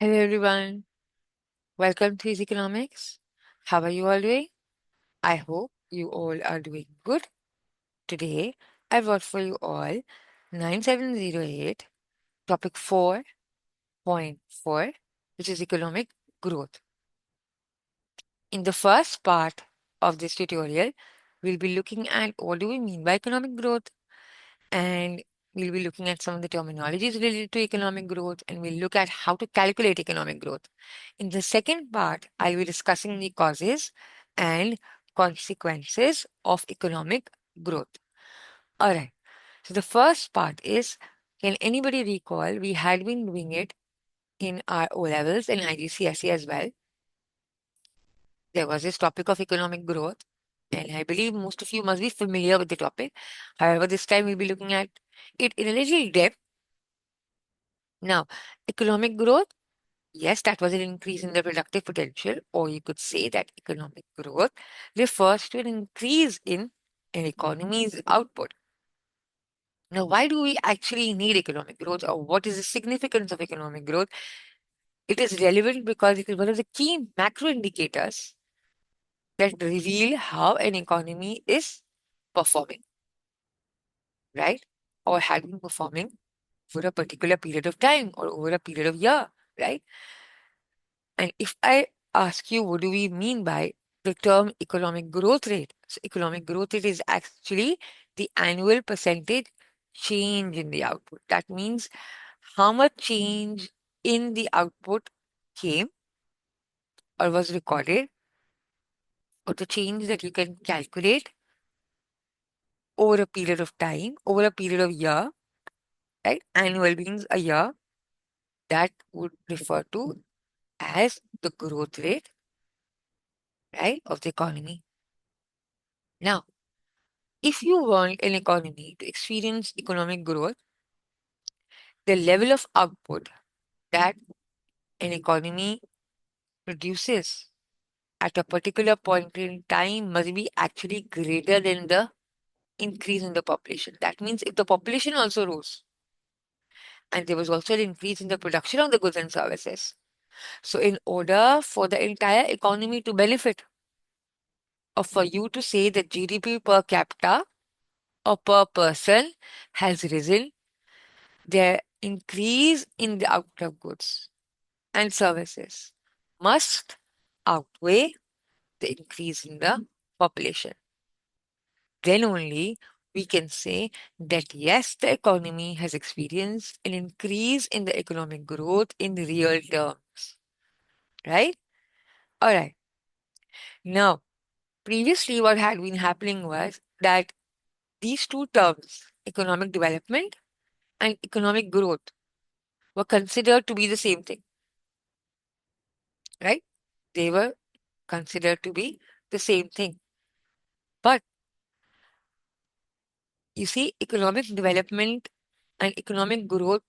Hello everyone, welcome to Easy Economics. How are you all doing? I hope you all are doing good. Today, I brought for you all 9708, topic 4.4, which is economic growth. In the first part of this tutorial, we'll be looking at what do we mean by economic growth, and we'll be looking at some of the terminologies related to economic growth, and we'll look at how to calculate economic growth. In the second part, I'll be discussing the causes and consequences of economic growth. All right. So the first part is, can anybody recall we had been doing it in our O levels and IGCSE as well? There was this topic of economic growth, and I believe most of you must be familiar with the topic. However, this time we'll be looking at it in a little depth. Now, economic growth, yes, that was an increase in the productive potential, or you could say that economic growth refers to an increase in an economy's output. Now, why do we actually need economic growth, or what is the significance of economic growth? It is relevant because it is one of the key macro indicators that reveal how an economy is performing, right? Or had been performing for a particular period of time or over a period of year, right? And if I ask you, what do we mean by the term economic growth rate? So, economic growth rate is actually the annual percentage change in the output. That means how much change in the output came or was recorded, or the change that you can calculate over a period of time, over a period of year, right? Annual means a year. That would refer to as the growth rate, right, of the economy. Now, if you want an economy to experience economic growth, the level of output that an economy produces at a particular point in time must be actually greater than the increase in the population. That means if the population also rose and there was also an increase in the production of the goods and services. So, in order for the entire economy to benefit, or for you to say that GDP per capita or per person has risen, the increase in the output of goods and services must outweigh the increase in the population. Then only we can say that yes, the economy has experienced an increase in the economic growth in real terms. Right? All right. Now, previously, what had been happening was that these two terms, economic development and economic growth, were considered to be the same thing. Right? They were considered to be the same thing. But you see, economic development and economic growth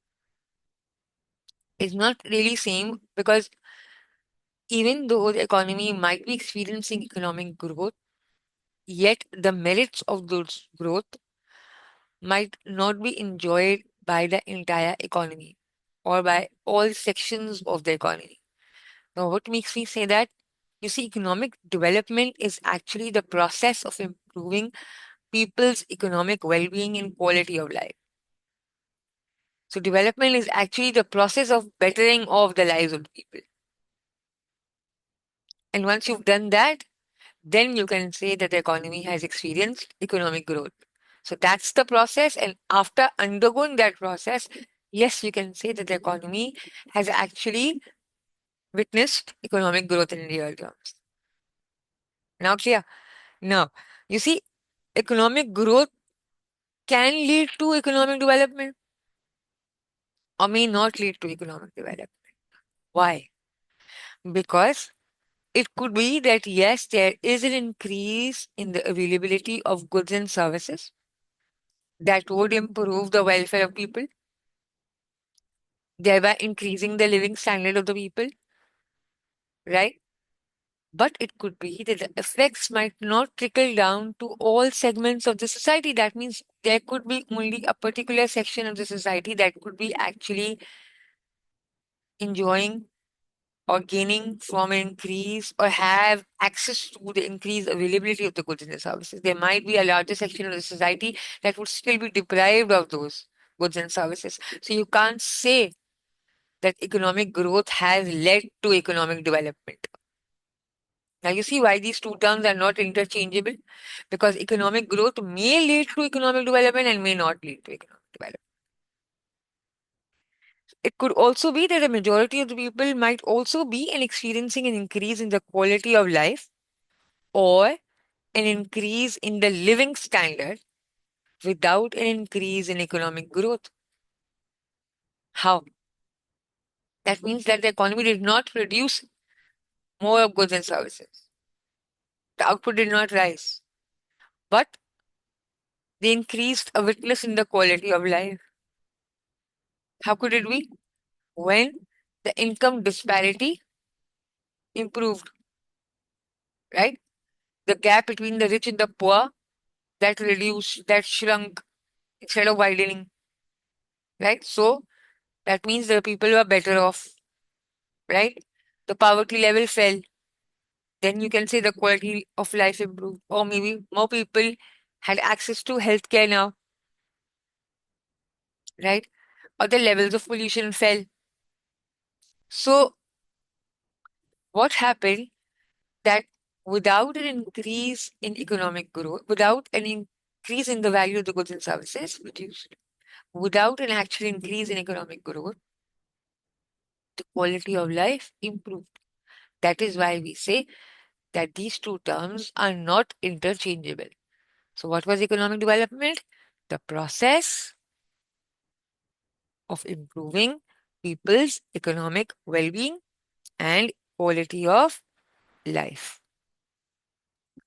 is not really same, because even though the economy might be experiencing economic growth, yet the merits of those growth might not be enjoyed by the entire economy or by all sections of the economy. Now, what makes me say that? You see, economic development is actually the process of improving people's economic well being and quality of life. So, development is actually the process of bettering of the lives of the people. And once you've done that, then you can say that the economy has experienced economic growth. So, that's the process. And after undergoing that process, yes, you can say that the economy has actually witnessed economic growth in real terms. Now, clear? Now, you see, economic growth can lead to economic development or may not lead to economic development. Why? Because it could be that yes, there is an increase in the availability of goods and services that would improve the welfare of people, thereby increasing the living standard of the people, right? But it could be that the effects might not trickle down to all segments of the society. That means there could be only a particular section of the society that could be actually enjoying or gaining from an increase or have access to the increased availability of the goods and the services. There might be a larger section of the society that would still be deprived of those goods and services. So you can't say that economic growth has led to economic development. Now you see why these two terms are not interchangeable, because economic growth may lead to economic development and may not lead to economic development. It could also be that a majority of the people might also be experiencing an increase in the quality of life or an increase in the living standard without an increase in economic growth. How? That means that the economy did not produce more of goods and services. The output did not rise, but they increased a witness in the quality of life. How could it be? When the income disparity improved, right? The gap between the rich and the poor, that reduced, that shrunk instead of widening, right? So that means the people were better off, right? The poverty level fell. Then you can say the quality of life improved, or maybe more people had access to healthcare now, right? Or the levels of pollution fell. So what happened that without an increase in economic growth, without an increase in the value of the goods and services reduced, without an actual increase in economic growth, the quality of life improved. That is why we say that these two terms are not interchangeable. So, what was economic development? The process of improving people's economic well being and quality of life.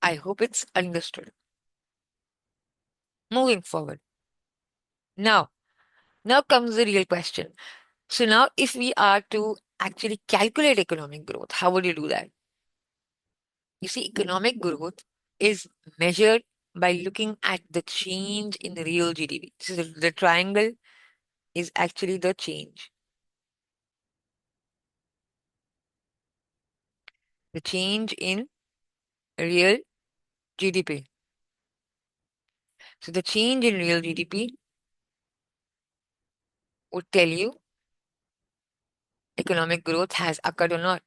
I hope it's understood. Moving forward. Now, now comes the real question. So, now if we are to actually calculate economic growth, how would you do that? You see, economic growth is measured by looking at the change in the real GDP. This is the triangle is actually the change. The change in real GDP. So the change in real GDP would tell you economic growth has occurred or not.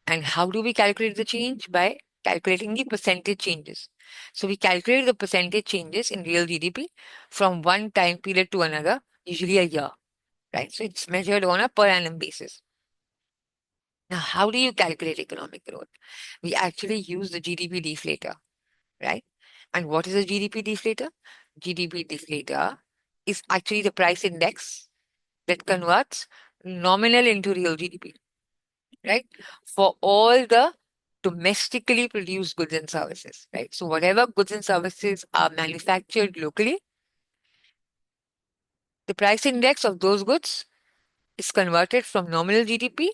And how do we calculate the change? By calculating the percentage changes. So we calculate the percentage changes in real GDP from one time period to another, usually a year, right? So it's measured on a per annum basis. Now, how do you calculate economic growth? We actually use the GDP deflator, right? And what is a GDP deflator? GDP deflator is actually the price index that converts nominal into real GDP, right? For all the domestically produced goods and services, right? So whatever goods and services are manufactured locally, the price index of those goods is converted from nominal GDP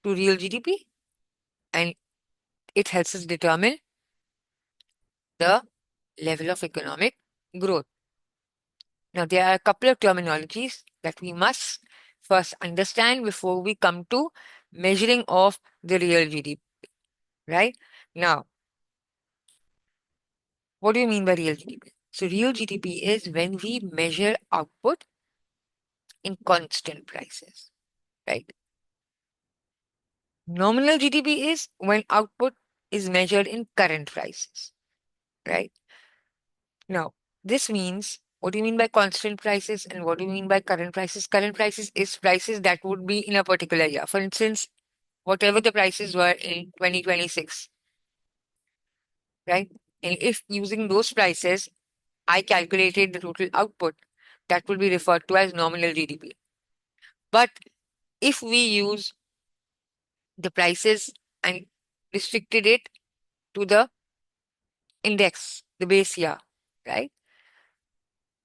to real GDP, and it helps us determine the level of economic growth. Now, there are a couple of terminologies that we must first understand before we come to measuring of the real GDP, right? Now, what do you mean by real GDP? So, real GDP is when we measure output in constant prices, right? Nominal GDP is when output is measured in current prices, right? Now, this means what do you mean by constant prices and what do you mean by current prices? Current prices is prices that would be in a particular year. For instance, whatever the prices were in 2026, right? And if using those prices, I calculated the total output, that will be referred to as nominal GDP. But if we use the prices and restricted it to the index, the base year, right?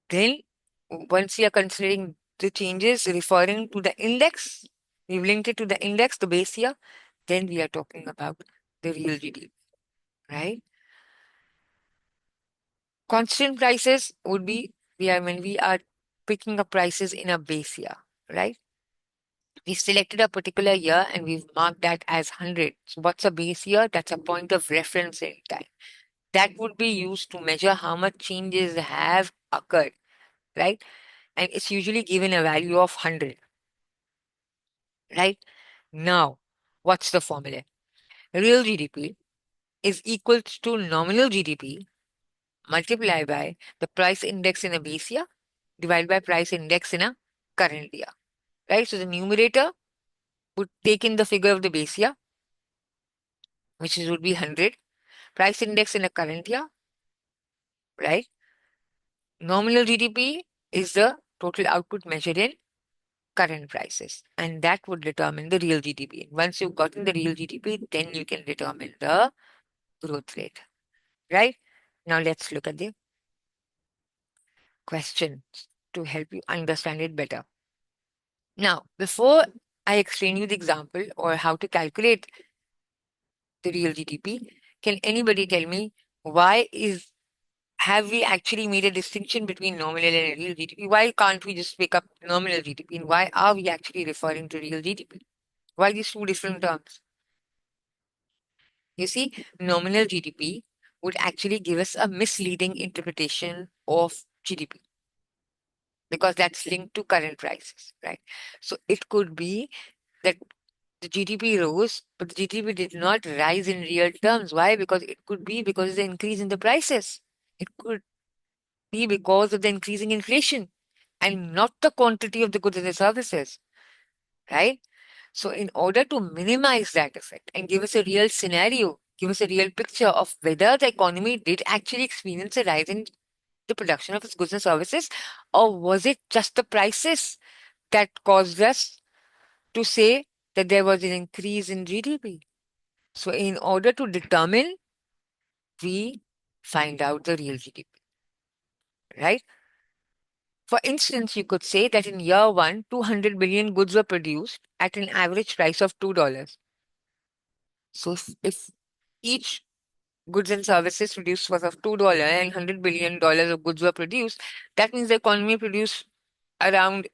Then once we are considering the changes referring to the index, we've linked it to the index, the base year, then we are talking about the real GDP, right? Constant prices would be we are when we are picking up prices in a base year, right? We selected a particular year and we've marked that as 100. So what's a base year? That's a point of reference in time. That would be used to measure how much changes have occurred, right? And it's usually given a value of 100, right? Now, what's the formula? Real GDP is equal to nominal GDP multiplied by the price index in a base year divided by price index in a current year, right? So the numerator would take in the figure of the base year, would be 100, price index in a current year, right? Nominal GDP is the total output measured in current prices, and that would determine the real GDP. Once you've gotten the real GDP, then you can determine the growth rate, right? Now let's look at the questions to help you understand it better. Now, before I explain you the example or how to calculate the real GDP, can anybody tell me why is have we actually made a distinction between nominal and real GDP? Why can't we just pick up nominal GDP? And why are we actually referring to real GDP? Why these two different terms? You see, nominal GDP would actually give us a misleading interpretation of GDP because that's linked to current prices, right? So it could be that the GDP rose, but the GDP did not rise in real terms. Why? Because it could be because of the increase in the prices. It could be because of the increasing inflation and not the quantity of the goods and the services, right? So, in order to minimize that effect and give us a real scenario, give us a real picture of whether the economy did actually experience a rise in the production of its goods and services, or was it just the prices that caused us to say that there was an increase in GDP? So, in order to determine, we find out the real GDP, right? For instance, you could say that in year one, 200 billion goods were produced at an average price of $2. So if each goods and services produced was of $2 and $100 billion of goods were produced, that means the economy produced around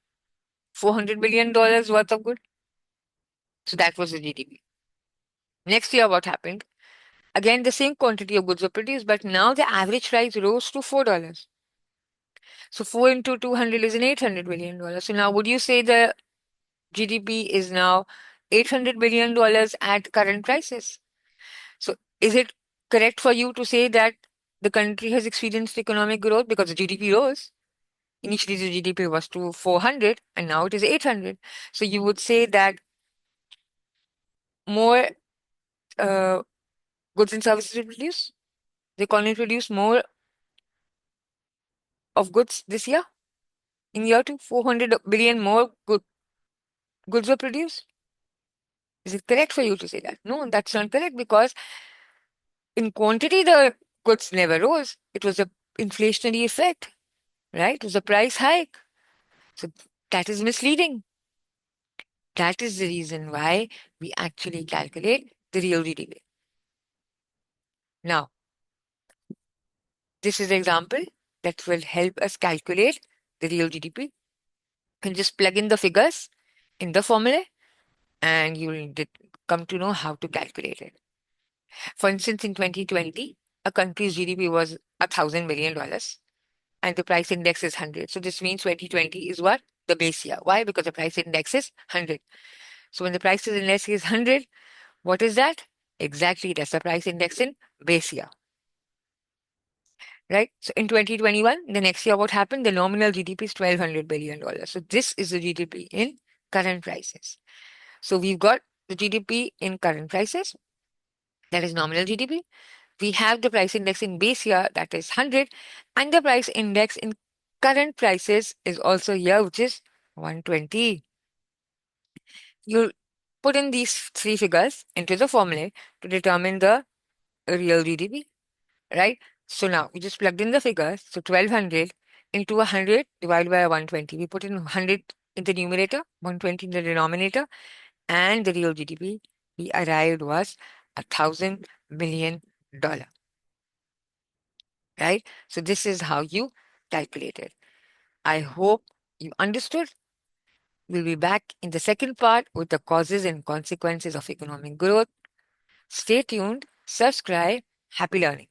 $400 billion worth of goods. So that was the GDP. Next year, what happened? Again, the same quantity of goods were produced, but now the average price rose to $4. So 4 into 200 is an $800 billion. So now, would you say the GDP is now $800 billion at current prices? So is it correct for you to say that the country has experienced economic growth because the GDP rose? Initially, the GDP was to 400 and now it is 800. So you would say that more uh, goods and services will produce? The economy produced more of goods this year? In year two, 400 billion more goods were produced? Is it correct for you to say that? No, that's not correct because in quantity, the goods never rose. It was a inflationary effect, right? It was a price hike. So that is misleading. That is the reason why we actually calculate the real GDP. Now, this is an example that will help us calculate the real GDP. You can just plug in the figures in the formula and you will come to know how to calculate it. For instance, in 2020, a country's GDP was $1,000 billion and the price index is 100. So this means 2020 is what? The base year. Why? Because the price index is 100. So when the price index is 100, what is that? Exactly, that's the price index in base year, right? So in 2021, the next year, what happened? The nominal GDP is $1,200 billion. So this is the GDP in current prices. So we've got the GDP in current prices, that is nominal GDP. We have the price index in base year, that is 100, and the price index in current prices is also here, which is 120. You put in these three figures into the formula to determine the real GDP, right? So now we just plugged in the figures. So 1200 into 100 divided by 120. We put in 100 in the numerator, 120 in the denominator, and the real GDP we arrived was $1,000 billion, right? So this is how you calculate it. I hope you understood. We'll be back in the second part with the causes and consequences of economic growth. Stay tuned, subscribe, happy learning.